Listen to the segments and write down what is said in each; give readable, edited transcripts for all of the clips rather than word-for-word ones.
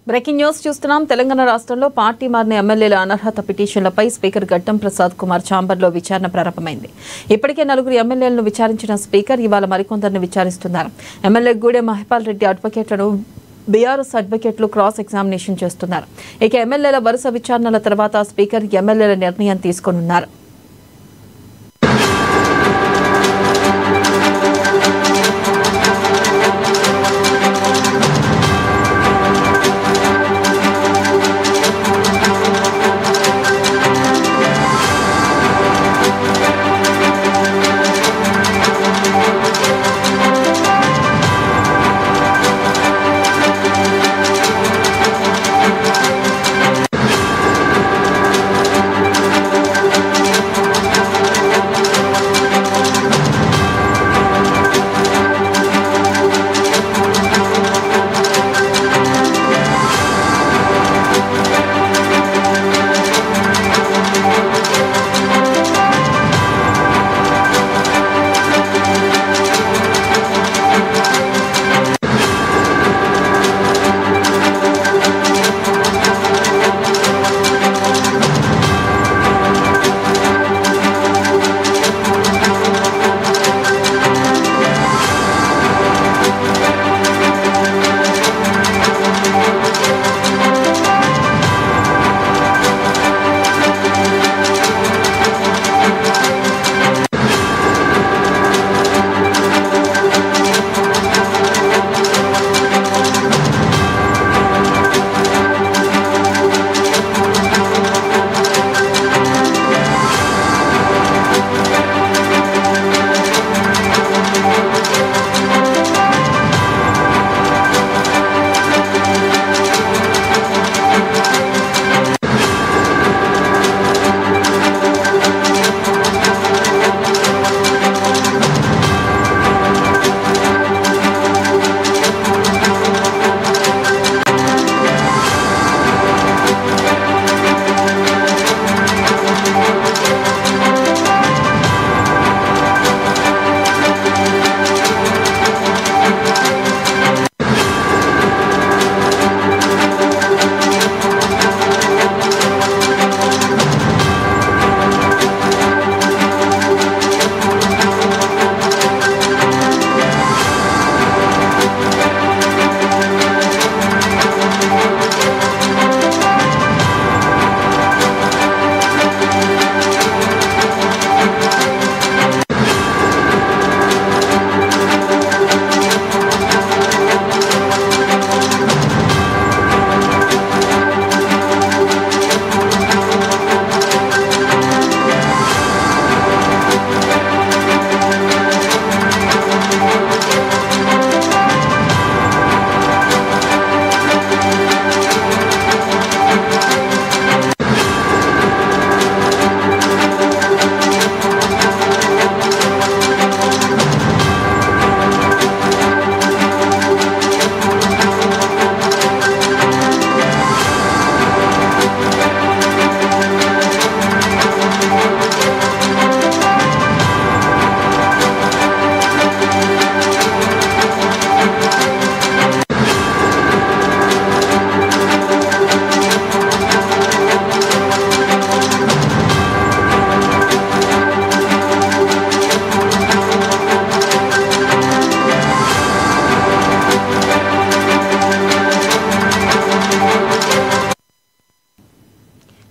Breaking news చూస్తున్నాం. తెలంగాణ రాష్ట్రంలో party మారిన ఎమ్మెల్యేల అనర్హత పిటిషన్లపై స్పీకర్ గడ్డం ప్రసాద్ కుమార్ ఛాంబర్లో విచారణ ప్రారంభమైంది. ఇప్పటికే 4 ఎమ్మెల్యేలను విచారించిన స్పీకర్ ఇవాళ మరికొందరిని విచారిస్తున్నారు. ఎమ్మెల్యే గూడెం మహిపాల్ రెడ్డి అడ్వకేట్లను బీఆర్ఎస్ అడ్వకేట్లు క్రాస్ ఎగ్జామినేషన్ చేస్తున్నారు. ఇక ఎమ్మెల్యేల వరుస విచారణల తర్వాత స్పీకర్ ఎమ్మెల్యేల నిర్ణయం తీసుకోనున్నారు.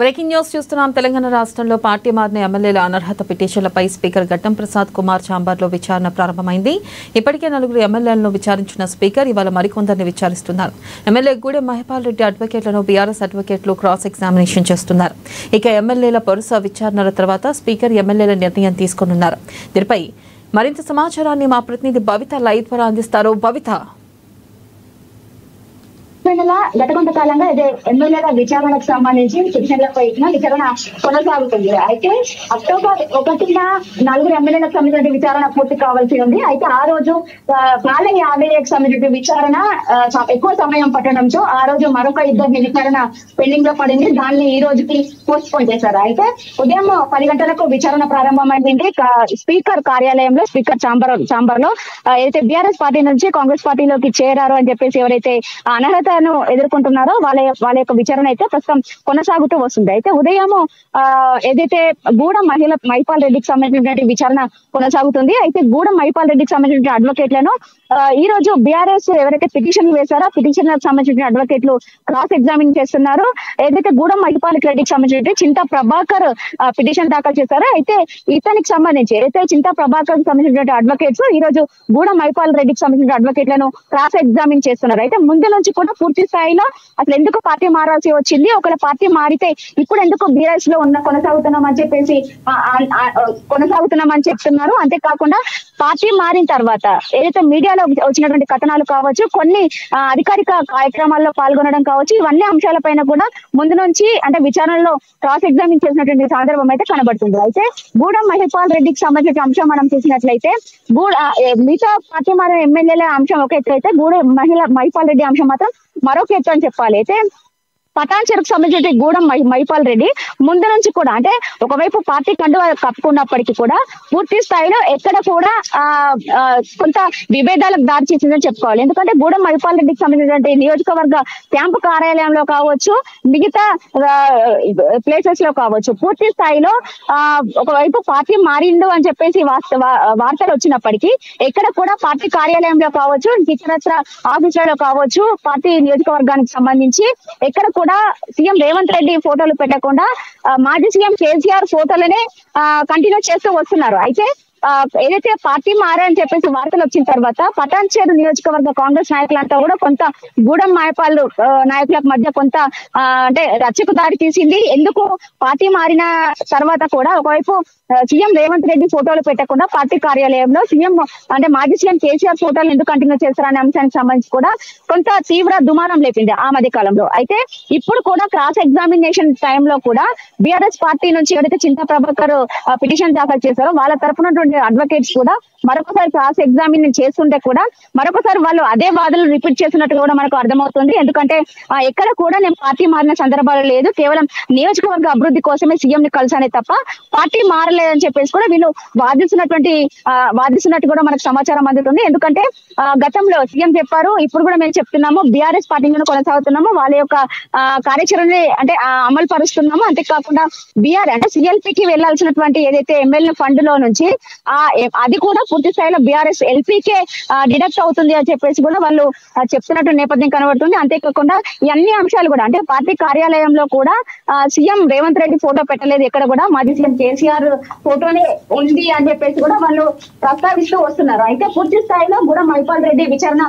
బ్రేకింగ్ న్యూస్ చూస్తున్నాం. తెలంగాణ రాష్ట్రంలో పార్టీ మారిన ఎమ్మెల్యేల అనర్హత పిటిషన్లపై స్పీకర్ గడ్డం ప్రసాద్ కుమార్ ఛాంబర్లో విచారణ ప్రారంభమైంది. ఇప్పటికే 4 ఎమ్మెల్యేలను విచారించిన స్పీకర్ ఇవాళ మరికొందరిని విచారిస్తున్నారు. ఎమ్మెల్యే గూడెం మహిపాల్ రెడ్డి అడ్వకేట్లను బీఆర్ఎస్ అడ్వకేట్లు క్రాస్ ఎగ్జామినేషన్ చేస్తున్నారు. ఇక ఎమ్మెల్యేల వరుస విచారణల తర్వాత స్పీకర్ ఎమ్మెల్యేల నిర్ణయం తీసుకోనున్నారు. దీనిపై మరింత సమాచారాన్ని మా ప్రతినిధి భవిత లైవ్ ద్వారా అందిస్తారు. భవిత, గత కొంతకాలంగా ఇదే ఎమ్మెల్యేల విచారణకు సంబంధించి పిటిషన్లపై విచారణ కొనసాగుతుంది. అయితే అక్టోబర్ 1న 4 ఎమ్మెల్యేలకు సంబంధించిన విచారణ పూర్తి కావాల్సి ఉంది. అయితే ఆ రోజు పాలయ్య ఎమ్మెల్యేకి సంబంధించిన విచారణ ఎక్కువ సమయం పట్టడంతో ఆ రోజు మరొక 2 విచారణ పెండింగ్ లో పడింది. దాన్ని ఈ రోజుకి పోస్ట్ పోన్ చేశారు. అయితే ఉదయం 10 గంటలకు విచారణ ప్రారంభమైంది. స్పీకర్ కార్యాలయంలో స్పీకర్ ఛాంబర్ లో అయితే బీఆర్ఎస్ పార్టీ నుంచి కాంగ్రెస్ పార్టీలోకి చేరారు అని చెప్పేసి ఎవరైతే అనర్హత సమస్యను ఎదుర్కొంటున్నారో వాళ్ళ యొక్క విచారణ అయితే ప్రస్తుతం కొనసాగుతూ వస్తుంది. అయితే ఉదయం ఏదైతే గూడెం మైపాల్ రెడ్డికి సంబంధించినటువంటి విచారణ కొనసాగుతుంది. అయితే గూడెం మైపాల్ రెడ్డికి సంబంధించిన అడ్వకేట్లను ఈ రోజు బీఆర్ఎస్ ఎవరైతే పిటిషన్ వేశారో పిటిషన్ సంబంధించిన అడ్వకేట్లు క్రాస్ ఎగ్జామిన్ చేస్తున్నారు. ఏదైతే గూడెం మైపాల్ రెడ్డికి సంబంధించిన చింతా ప్రభాకర్ పిటిషన్ దాఖలు చేశారో అయితే ఇతనికి సంబంధించి ఏదైతే చింతా ప్రభాకర్ కి సంబంధించిన అడ్వకేట్స్ ఈ రోజు గూడెం మైపాల్ రెడ్డికి సంబంధించిన అడ్వకేట్లను క్రాస్ ఎగ్జామిన్ చేస్తున్నారు. అయితే ముందు నుంచి కూడా పూర్తి స్థాయిలో అసలు ఎందుకు పార్టీ మారాల్సి వచ్చింది, ఒకవేళ పార్టీ మారితే ఇప్పుడు ఎందుకు బీఆర్ఎస్ లో కొనసాగుతున్నామని చెప్పేసి కొనసాగుతున్నామని చెప్తున్నారు. అంతేకాకుండా పార్టీ మారిన తర్వాత ఏదైతే మీడియాలో వచ్చినటువంటి కథనాలు కావచ్చు, కొన్ని అధికారిక కార్యక్రమాల్లో పాల్గొనడం కావచ్చు, ఇవన్నీ అంశాలపైన కూడా ముందు నుంచి అంటే విచారణలో క్రాస్ ఎగ్జామిన్ చేసినటువంటి సందర్భం అయితే కనబడుతుంది. అయితే గూడెం మైపాల్ రెడ్డికి సంబంధించిన అంశం మనం చూసినట్లయితే మిగతా పార్టీ మారిన ఎమ్మెల్యేల అంశం ఒక ఎత్తు అయితే మైపాల్ రెడ్డి అంశం మాత్రం మరొక ఎత్తు అని చెప్పాలి. అయితే పటాన్ చెరుకు సంబంధించిన గూడెం మైపాల్ రెడ్డి ముందు నుంచి కూడా అంటే ఒకవైపు పార్టీ కండువా కప్పుకున్నప్పటికీ కూడా పూర్తి స్థాయిలో ఎక్కడ కూడా కొంత విభేదాలకు దారి చేసిందని చెప్పుకోవాలి. ఎందుకంటే గూడెం మైపాల్ రెడ్డికి సంబంధించిన నియోజకవర్గ క్యాంపు కార్యాలయంలో కావచ్చు, మిగతా ప్లేసెస్ లో కావచ్చు, పూర్తి స్థాయిలో ఒకవైపు పార్టీ మారిండు అని చెప్పేసి వార్తలు వచ్చినప్పటికీ ఎక్కడ కూడా పార్టీ కార్యాలయంలో కావచ్చు, ఇతరత్ర ఆఫీసులలో కావచ్చు, పార్టీ నియోజకవర్గానికి సంబంధించి ఎక్కడ కూడా సీఎం రేవంత్ రెడ్డి ఫోటోలు పెట్టకుండా మాజీ సీఎం కేసీఆర్ ఫోటోలనే కంటిన్యూ చేస్తూ వస్తున్నారు. అయితే ఏదైతే పార్టీ మారని చెప్పేసి వార్తలు వచ్చిన తర్వాత పటాన్చేరు నియోజకవర్గ కాంగ్రెస్ నాయకులంతా కూడా కొంత గూడెం మైపాల్ నాయకులకు మధ్య కొంత అంటే రచ్చకు దారి తీసింది. ఎందుకు పార్టీ మారిన తర్వాత కూడా ఒకవైపు సీఎం రేవంత్ రెడ్డి ఫోటోలు పెట్టకుండా పార్టీ కార్యాలయంలో సీఎం అంటే మాజీ సీఎం కేసీఆర్ ఫోటోలు ఎందుకు కంటిన్యూ చేస్తారనే అంశానికి సంబంధించి కూడా కొంత తీవ్ర దుమారం లేపింది ఆ మధ్య కాలంలో. అయితే ఇప్పుడు కూడా క్రాస్ ఎగ్జామినేషన్ టైంలో కూడా బీఆర్ఎస్ పార్టీ నుంచి ఎవరైతే చింతా ప్రభాకర్ పిటిషన్ దాఖలు చేశారో వాళ్ళ తరఫున అడ్వకేట్స్ కూడా మరొకసారి క్రాస్ ఎగ్జామిన్ చేస్తుంటే కూడా మరొకసారి వాళ్ళు అదే వాదనలు రిపీట్ చేస్తున్నట్టు కూడా మనకు అర్థమవుతుంది. ఎందుకంటే ఎక్కడ కూడా నేను పార్టీ మారిన సందర్భాలు లేదు, కేవలం నియోజకవర్గ అభివృద్ధి కోసమే సీఎం ని కలిసానే తప్ప పార్టీ మారలేదని చెప్పేసి కూడా వీళ్ళు వాదిస్తున్నట్టు కూడా మనకు సమాచారం అందుతుంది. ఎందుకంటే గతంలో సీఎం చెప్పారు, ఇప్పుడు కూడా మేము చెప్తున్నాము, బీఆర్ఎస్ పార్టీలోనే కొనసాగుతున్నాము, వాళ్ళ యొక్క కార్యాచరణ అంటే అమలు పరుస్తున్నాము. అంతేకాకుండా అంటే సిఎల్పీకి వెళ్లాల్సినటువంటి ఏదైతే ఎమ్మెల్యే ఫండ్ లో నుంచి అది కూడా పూర్తి స్థాయిలో బీఆర్ఎస్ ఎల్పీకే డిడక్ట్ అవుతుంది అని చెప్పేసి కూడా వాళ్ళు చెప్తున్నట్టు నేపథ్యం కనబడుతుంది. అంతేకాకుండా ఈ అన్ని అంశాలు కూడా అంటే పార్టీ కార్యాలయంలో కూడా సీఎం రేవంత్ రెడ్డి ఫోటో పెట్టలేదు, ఎక్కడ కూడా మాజీ సీఎం కేసీఆర్ ఫోటోనే ఉంది అని చెప్పేసి కూడా వాళ్ళు ప్రస్తావిస్తూ వస్తున్నారు. అయితే పూర్తి స్థాయిలో గూడెం మైపాల్ రెడ్డి విచారణ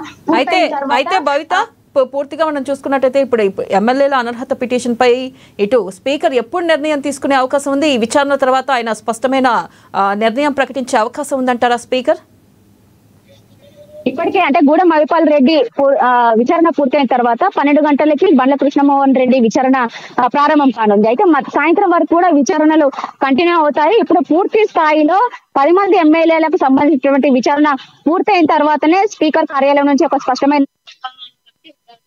అయితే భవిత పూర్తిగా మనం చూసుకున్నట్టయితే ఇప్పుడు ఎమ్మెల్యేల అనర్హత పిటిషన్ పై ఇటు స్పీకర్ ఎప్పుడు నిర్ణయం తీసుకునే అవకాశం ఉంది? ఈ విచారణ తర్వాత ఆయన స్పష్టమైన నిర్ణయం ప్రకటించే అవకాశం ఉందంటారా స్పీకర్? ఇప్పటికే అంటే గూడెం మైపాల్ రెడ్డి విచారణ పూర్తయిన తర్వాత 12 గంటలకి బండ్ల కృష్ణమోహన్ రెడ్డి విచారణ ప్రారంభం కానుంది. అయితే సాయంత్రం వరకు కూడా విచారణలు కంటిన్యూ అవుతాయి. ఇప్పుడు పూర్తి స్థాయిలో 10 మంది ఎమ్మెల్యేలకు సంబంధించినటువంటి విచారణ పూర్తయిన తర్వాతనే స్పీకర్ కార్యాలయం నుంచి ఒక స్పష్టమైన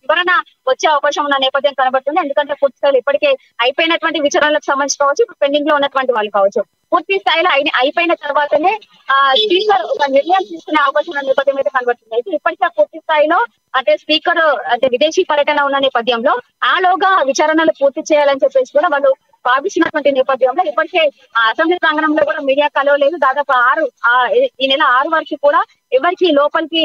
వివరణ వచ్చే అవకాశం ఉన్న నేపథ్యం కనబడుతుంది. ఎందుకంటే పూర్తి స్థాయిలో ఇప్పటికే అయిపోయినటువంటి విచారణలకు సంబంధించి కావచ్చు, ఇప్పుడు పెండింగ్ లో ఉన్నటువంటి వాళ్ళు కావచ్చు, పూర్తి స్థాయిలో అయిపోయిన తర్వాతనే స్పీకర్ ఒక నిర్ణయం తీసుకునే అవకాశం ఉన్న నేపథ్యం అయితే కనబడుతుంది. అయితే ఇప్పటికే పూర్తి స్థాయిలో అంటే స్పీకర్ అంటే విదేశీ పర్యటన ఉన్న నేపథ్యంలో ఆలోగా విచారణలు పూర్తి చేయాలని చెప్పేసి కూడా వాళ్ళు భావిస్తున్నటువంటి నేపథ్యంలో ఇప్పటికే అసెంబ్లీ ప్రాంగణంలో కూడా మీడియా కలవలేదు. దాదాపు ఈ నెల 6 వరకు కూడా ఎవరికి లోపలికి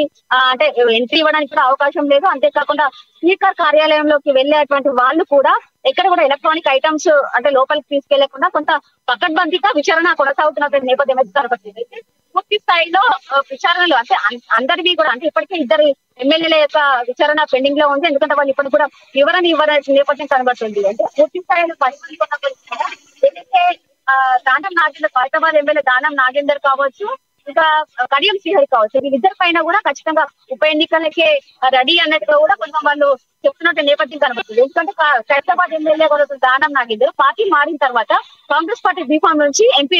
అంటే ఎంట్రీ ఇవ్వడానికి కూడా అవకాశం లేదు. అంతేకాకుండా స్పీకర్ కార్యాలయంలోకి వెళ్ళేటువంటి వాళ్ళు కూడా ఎక్కడ కూడా ఎలక్ట్రానిక్ ఐటమ్స్ అంటే లోపలికి తీసుకెళ్లకుండా కొంత పకడ్బందీగా విచారణ కొనసాగుతున్నటువంటి నేపథ్యం అయితే కనబడుతుంది. అయితే పూర్తి స్థాయిలో విచారణలు అంటే అందరివి కూడా అంటే ఇప్పటికే 2 ఎమ్మెల్యేల యొక్క విచారణ పెండింగ్ లో ఉంది. ఎందుకంటే వాళ్ళు ఇప్పటికి కూడా వివరణ ఇవ్వాల్సిన నేపథ్యం కనబడుతుంది. అంటే పూర్తి స్థాయిలో 10 మంది ఉన్నప్పుడు ఏదైతే దానం నాగేందర్ హైదరాబాద్ ఎమ్మెల్యే దానం నాగేందర్ కావచ్చు, ఇంకా కడియం శ్రీహరి కావచ్చు, వీళ్ళిద్దరి పైన కూడా ఖచ్చితంగా ఉప ఎన్నికలకే రెడీ అన్నట్టుగా కూడా కొంచెం వాళ్ళు చెప్తున్నట్టు నేపథ్యం కనబడుతుంది. ఎందుకంటే హైదరాబాద్ ఎమ్మెల్యే దానం నాగేందర్ పార్టీ మారిన తర్వాత కాంగ్రెస్ పార్టీ బీఫామ్ నుంచి ఎంపీ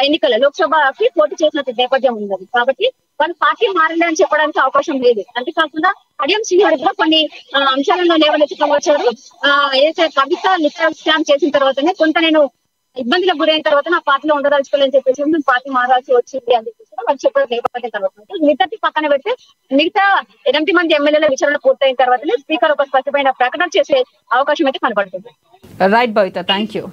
ఎన్నికల లోక్సభకి పోటీ చేసినట్టు నేపథ్యం ఉన్నది. కాబట్టి వాళ్ళు పార్టీ మారలేదని చెప్పడానికి అవకాశం లేదు. అంతేకాకుండా కడియం శ్రీహరి కూడా కొన్ని అంశాలను లేవనెత్తుకోవచ్చారు. ఏదైతే కవిత లిక్కర్ స్కామ్ చేసిన తర్వాతనే కొంత నేను ఇబ్బందులకు గురైన తర్వాత నా పార్టీలో ఉండదలుచుకోలేని చెప్పేసి పార్టీ మారాల్సి వచ్చింది అని చెప్పేసి కూడా వాళ్ళు చెప్పడం నేపథ్యం తర్వాత మిగతా పక్కన పెడితే మిగతా 8 మంది ఎమ్మెల్యేల విచారణ పూర్తయిన తర్వాతనే స్పీకర్ ఒక స్పష్టమైన ప్రకటన చేసే అవకాశం అయితే కనబడుతుంది. Right Bhavitha, thank you.